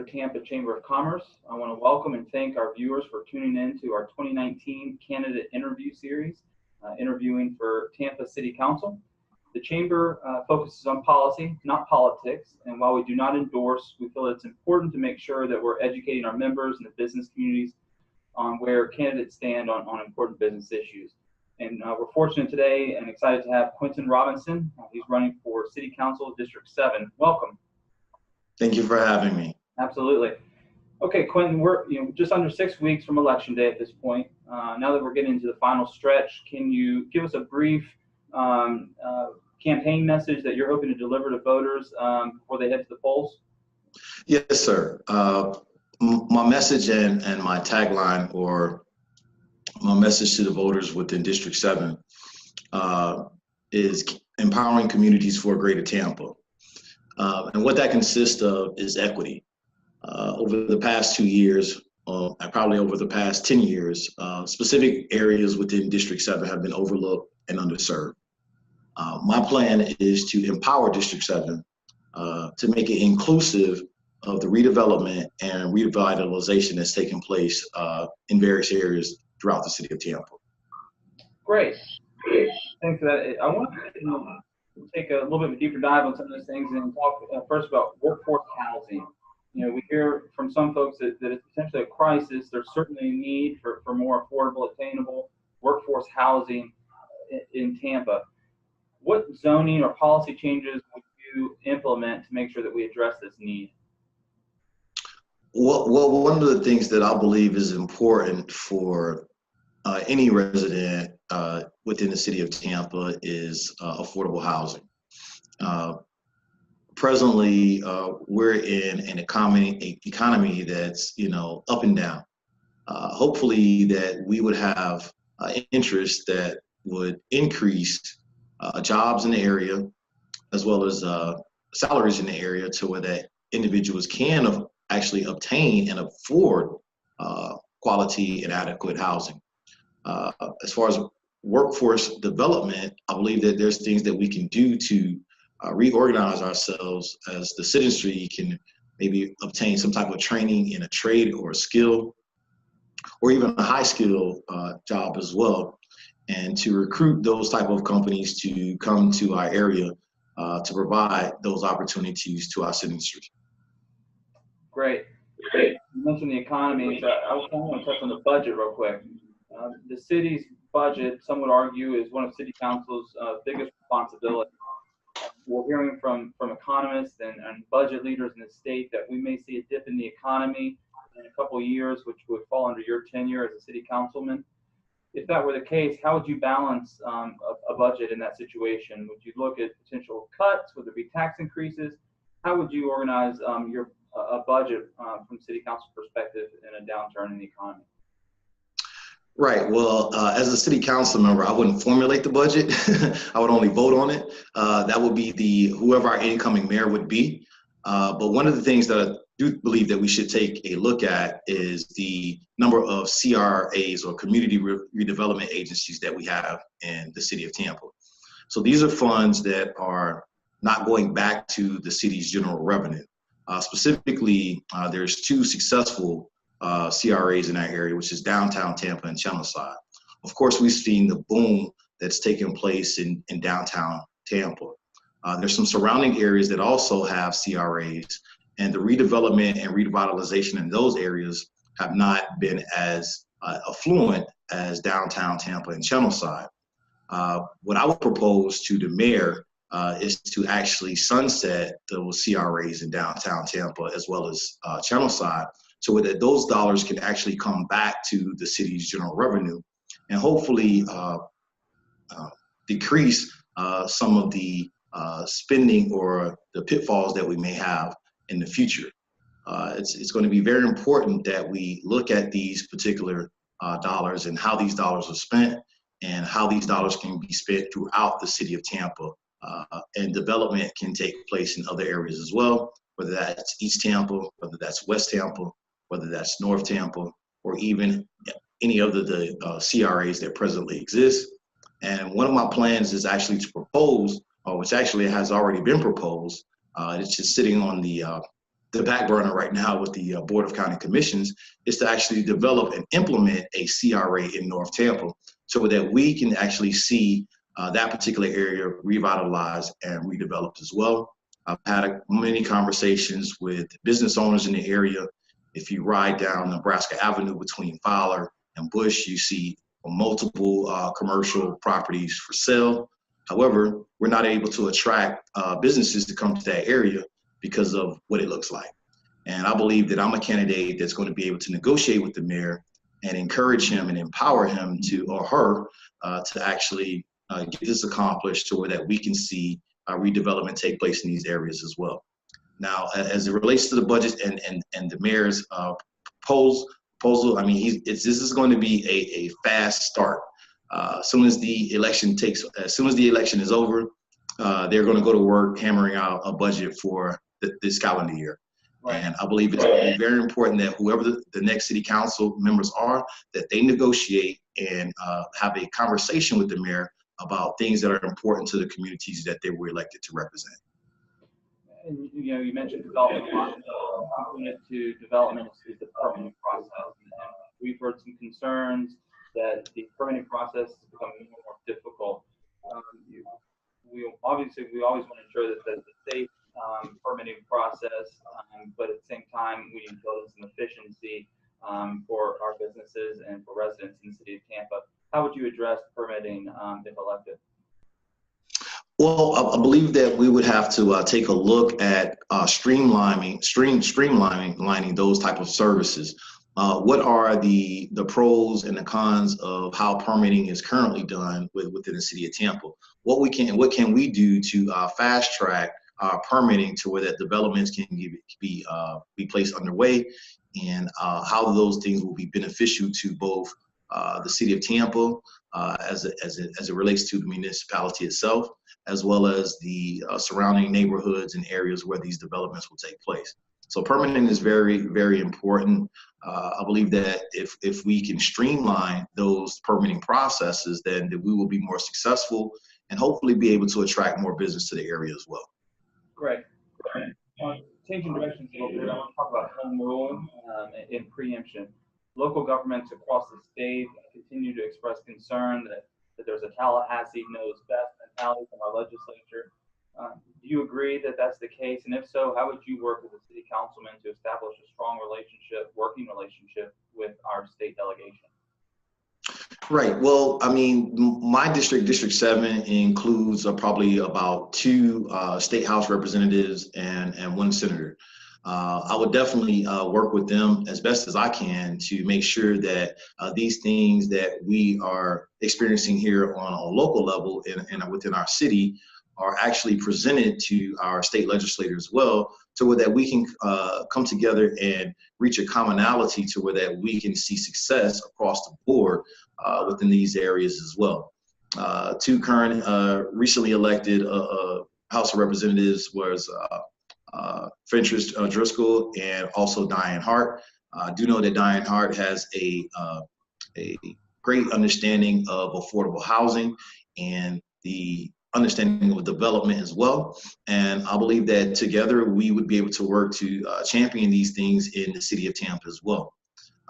Greater Tampa Chamber of Commerce. I want to welcome and thank our viewers for tuning in to our 2019 candidate interview series, interviewing for Tampa City Council. The Chamber focuses on policy, not politics, and while we do not endorse, we feel it's important to make sure that we're educating our members and the business communities on where candidates stand on important business issues. And we're fortunate today and excited to have Quinton Robinson. He's running for City Council District 7. Welcome. Thank you for having me. Absolutely. Okay, Quinton, we're just under 6 weeks from Election Day at this point. Now that we're getting into the final stretch, can you give us a brief campaign message that you're hoping to deliver to voters before they head to the polls? Yes, sir. My message and my tagline, or my message to the voters within District 7 is empowering communities for a greater Tampa. And what that consists of is equity. Over the past 2 years, and probably over the past 10 years, specific areas within District 7 have been overlooked and underserved. My plan is to empower District 7 to make it inclusive of the redevelopment and revitalization that's taking place in various areas throughout the city of Tampa. Great. Thanks for that. I want to take a little bit of a deeper dive on some of those things and talk first about workforce housing. We hear from some folks that it's potentially a crisis. There's certainly a need for more affordable, attainable workforce housing in Tampa. What zoning or policy changes would you implement to make sure that we address this need? Well, one of the things that I believe is important for any resident within the city of Tampa is affordable housing. Presently, we're in an economy that's up and down. Hopefully, that we would have interest that would increase jobs in the area, as well as salaries in the area, to where that individuals can actually obtain and afford quality and adequate housing. As far as workforce development, I believe that there's things that we can do to reorganize ourselves, as the citizenry can maybe obtain some type of training in a trade or a skill, or even a high skill job as well, and to recruit those type of companies to come to our area to provide those opportunities to our citizenry. Great. You mentioned the economy, so I want to touch on the budget real quick. The city's budget, some would argue, is one of City Council's biggest responsibilities. We're hearing from economists and budget leaders in the state that we may see a dip in the economy in a couple of years, which would fall under your tenure as a city councilman. If that were the case, how would you balance a budget in that situation? Would you look at potential cuts? Would there be tax increases? How would you organize a budget from city council perspective in a downturn in the economy? Right. Well, as a city council member, I wouldn't formulate the budget. I would only vote on it. That would be whoever our incoming mayor would be. But one of the things that I do believe that we should take a look at is the number of CRAs, or community redevelopment agencies, that we have in the city of Tampa. So these are funds that are not going back to the city's general revenue. Specifically, there's 2 successful CRAs in that area, which is downtown Tampa and Channelside. Of course, we've seen the boom that's taken place in downtown Tampa. There's some surrounding areas that also have CRAs, and the redevelopment and revitalization in those areas have not been as affluent as downtown Tampa and Channelside. What I would propose to the mayor is to actually sunset those CRAs in downtown Tampa as well as Channelside, so that those dollars can actually come back to the city's general revenue, and hopefully decrease some of the spending or the pitfalls that we may have in the future. It's going to be very important that we look at these particular dollars and how these dollars are spent, and how these dollars can be spent throughout the city of Tampa. And development can take place in other areas as well, whether that's East Tampa, whether that's West Tampa, whether that's North Tampa, or even any of the CRAs that presently exist. And one of my plans is actually to propose, which actually has already been proposed, it's just sitting on the the back burner right now with the Board of County Commissions is to actually develop and implement a CRA in North Tampa so that we can actually see that particular area revitalized and redeveloped as well. I've had many conversations with business owners in the area. If you ride down Nebraska Avenue between Fowler and Bush, you see multiple commercial properties for sale. However, we're not able to attract businesses to come to that area because of what it looks like. And I believe that I'm a candidate that's going to be able to negotiate with the mayor and encourage him and empower him to, or her, to actually get this accomplished so that we can see redevelopment take place in these areas as well. Now, as it relates to the budget and the mayor's proposal, I mean, this is going to be a fast start. As soon as the election is over, they're going to go to work hammering out a budget for this calendar year. Right. And I believe it's going to be very important that whoever the next city council members are, that they negotiate and have a conversation with the mayor about things that are important to the communities that they were elected to represent. And you mentioned development. Component to development is the permitting process. And we've heard some concerns that the permitting process is becoming more and more difficult. We always want to ensure that there's a safe permitting process, but at the same time, we need to build in some efficiency for our businesses and for residents in the city of Tampa. How would you address permitting if elected? Well, I believe that we would have to take a look at streamlining those type of services. What are the pros and the cons of how permitting is currently done within the city of Tampa? What can we do to fast track permitting to where that developments can be placed underway, and how those things will be beneficial to both the city of Tampa as it relates to the municipality itself, as well as the surrounding neighborhoods and areas where these developments will take place. So permitting is very, very important. I believe that if we can streamline those permitting processes, then we will be more successful and hopefully be able to attract more business to the area as well. Great. Changing directions a little bit, I want to talk about home rule and preemption. Local governments across the state continue to express concern that there's a Tallahassee knows best mentality from our legislature. Do you agree that that's the case? And if so, how would you work with the city councilman to establish a strong working relationship with our state delegation? Right. Well, I mean, my district, District 7, includes probably about 2 state house representatives and 1 senator. I would definitely work with them as best as I can to make sure that these things that we are experiencing here on a local level and within our city are actually presented to our state legislator as well, so that we can come together and reach a commonality to where that we can see success across the board within these areas as well. 2 current recently elected House of Representatives was Fentress Driscoll and also Diane Hart. I do know that Diane Hart has a great understanding of affordable housing and the understanding of development as well. And I believe that together we would be able to work to champion these things in the city of Tampa as well.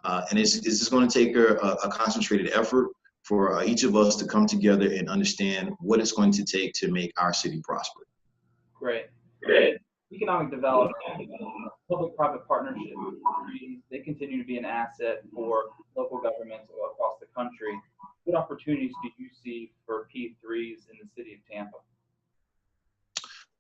And it's just going to take a concentrated effort for each of us to come together and understand what it's going to take to make our city prosper. Great. Economic development, public-private partnerships, they continue to be an asset for local governments across the country. What opportunities do you see for P3s in the city of Tampa?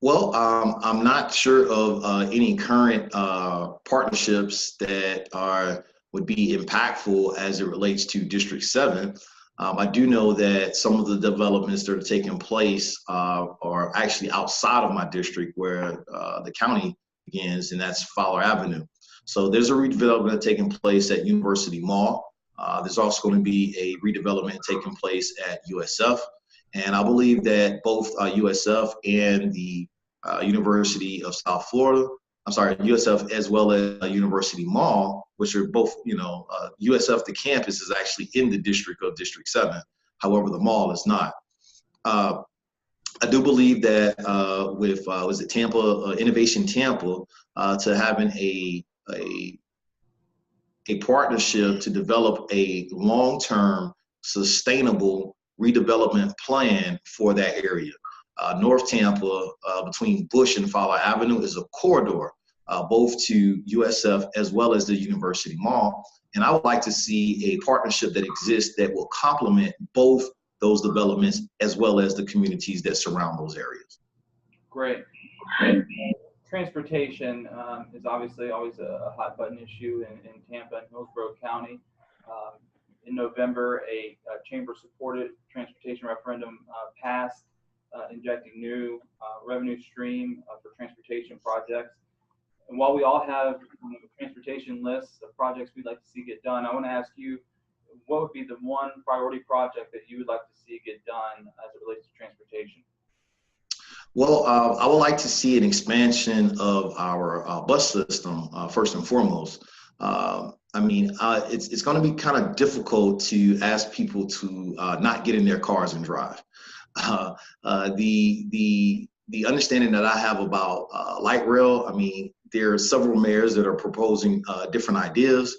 Well, I'm not sure of any current partnerships that would be impactful as it relates to District 7. I do know that some of the developments that are taking place are actually outside of my district where the county begins, and that's Fowler Avenue. So there's a redevelopment taking place at University Mall. There's also going to be a redevelopment taking place at USF. And I believe that both USF and the University of South Florida, USF as well as University Mall, which are both, USF, the campus is actually in the district of District 7. However, the mall is not. I do believe that with was it Tampa Innovation Tampa to having a partnership to develop a long-term sustainable redevelopment plan for that area. North Tampa, between Bush and Fowler Avenue, is a corridor, both to USF as well as the University Mall. And I would like to see a partnership that exists that will complement both those developments as well as the communities that surround those areas. Great. Transportation is obviously always a hot button issue in Tampa and Hillsborough County. In November, a chamber-supported transportation referendum passed, injecting new revenue stream for transportation projects. And while we all have transportation lists of projects we'd like to see get done, I want to ask you, what would be the one priority project that you would like to see get done as it relates to transportation? Well, I would like to see an expansion of our bus system, first and foremost. I mean, it's going to be kind of difficult to ask people to not get in their cars and drive. The understanding that I have about light rail, I mean, there are several mayors that are proposing different ideas.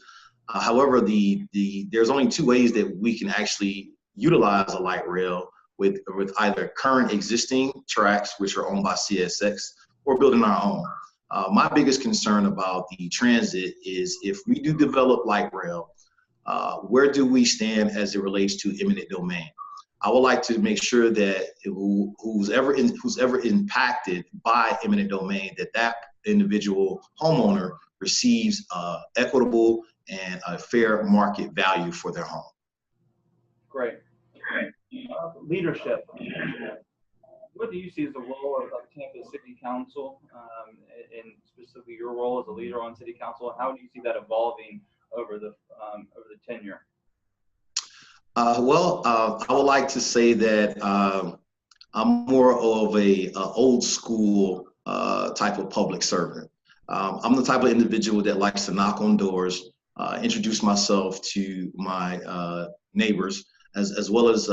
However, there's only two ways that we can actually utilize a light rail with either current existing tracks, which are owned by CSX, or building our own. My biggest concern about the transit is if we do develop light rail, where do we stand as it relates to eminent domain? I would like to make sure that who's ever impacted by eminent domain, that individual homeowner receives equitable and a fair market value for their home. Great. Leadership. What do you see as the role of Tampa City Council, and specifically your role as a leader on City Council? How do you see that evolving over the tenure? I would like to say that I'm more of a old school type of public servant. I'm the type of individual that likes to knock on doors, introduce myself to my neighbors, as well as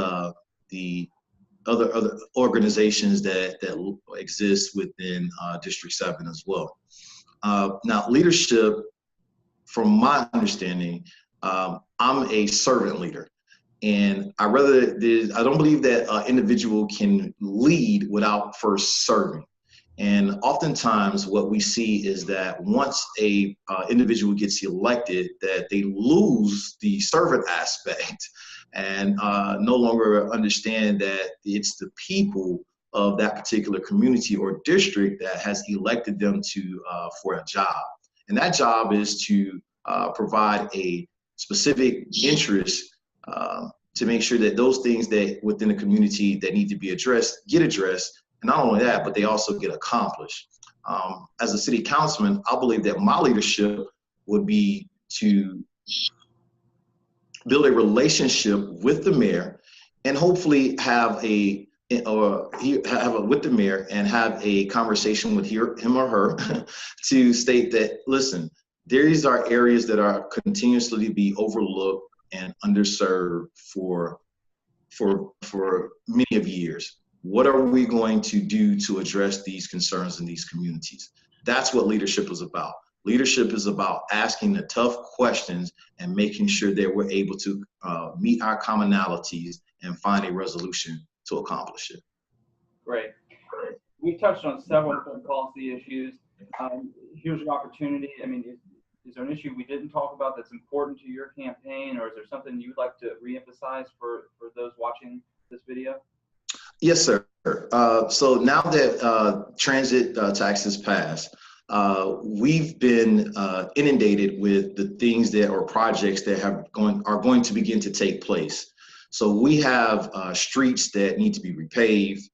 the other organizations that exist within District 7 as well. Now, leadership, from my understanding, I'm a servant leader. And I don't believe that an individual can lead without first serving. And oftentimes what we see is that once a individual gets elected, that they lose the servant aspect and no longer understand that it's the people of that particular community or district that has elected them for a job. And that job is to provide a specific interest to make sure that those things that within the community that need to be addressed get addressed. And not only that, but they also get accomplished. As a city councilman, I believe that my leadership would be to build a relationship with the mayor and hopefully have with the mayor and have a conversation with him or her to state that, listen, these are areas that are continuously be overlooked and underserved for many of years. What are we going to do to address these concerns in these communities? That's what leadership is about. Leadership is about asking the tough questions and making sure that we're able to meet our commonalities and find a resolution to accomplish it. Great. We've touched on several important policy issues. Here's your opportunity. I mean, is there an issue we didn't talk about that's important to your campaign, or is there something you'd like to reemphasize for those watching this video? Yes, sir. So now that transit taxes passed, we've been inundated with the things that are projects that are going to begin to take place. So we have streets that need to be repaved.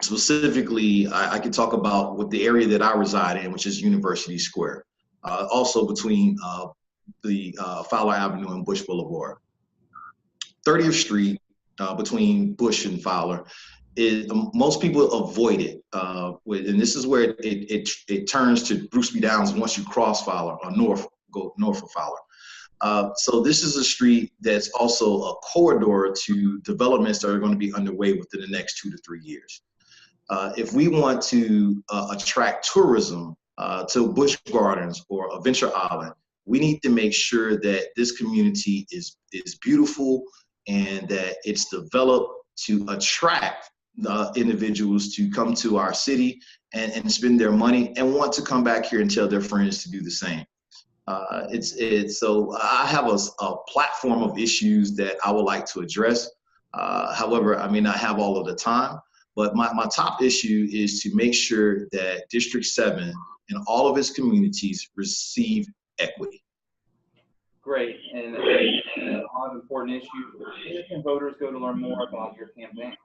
Specifically, I can talk about with the area that I reside in, which is University Square. Also between the Fowler Avenue and Bush Boulevard. 30th Street between Bush and Fowler is most people avoid it, and this is where it turns to Bruce B. Downs once you cross Fowler or go north of Fowler. So this is a street that's also a corridor to developments that are going to be underway within the next 2 to 3 years. If we want to attract tourism to Busch Gardens or Adventure Island, we need to make sure that this community is beautiful and that it's developed to attract individuals to come to our city and spend their money and want to come back here and tell their friends to do the same. So I have a platform of issues that I would like to address. However, I may not have all of the time, but my top issue is to make sure that District 7 and all of its communities receive equity. Great, and a lot of important issues. Where can voters go to learn more about your campaign?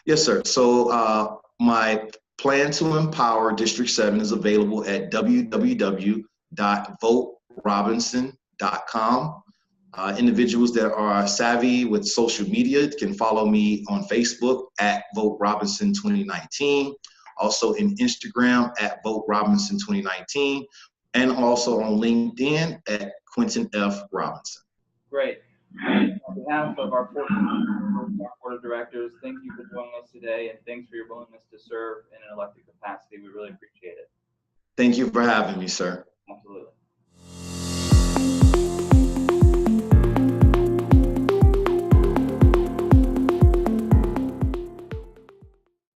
Yes, sir. So my plan to empower District 7 is available at www.voterobinson.com. Individuals that are savvy with social media can follow me on Facebook at Vote Robinson 2019, also in Instagram at Vote Robinson 2019, and also on LinkedIn at Quinton F. Robinson. Great. On behalf of our board of directors, thank you for joining us today, and thanks for your willingness to serve in an elected capacity. We really appreciate it. Thank you for having me, sir.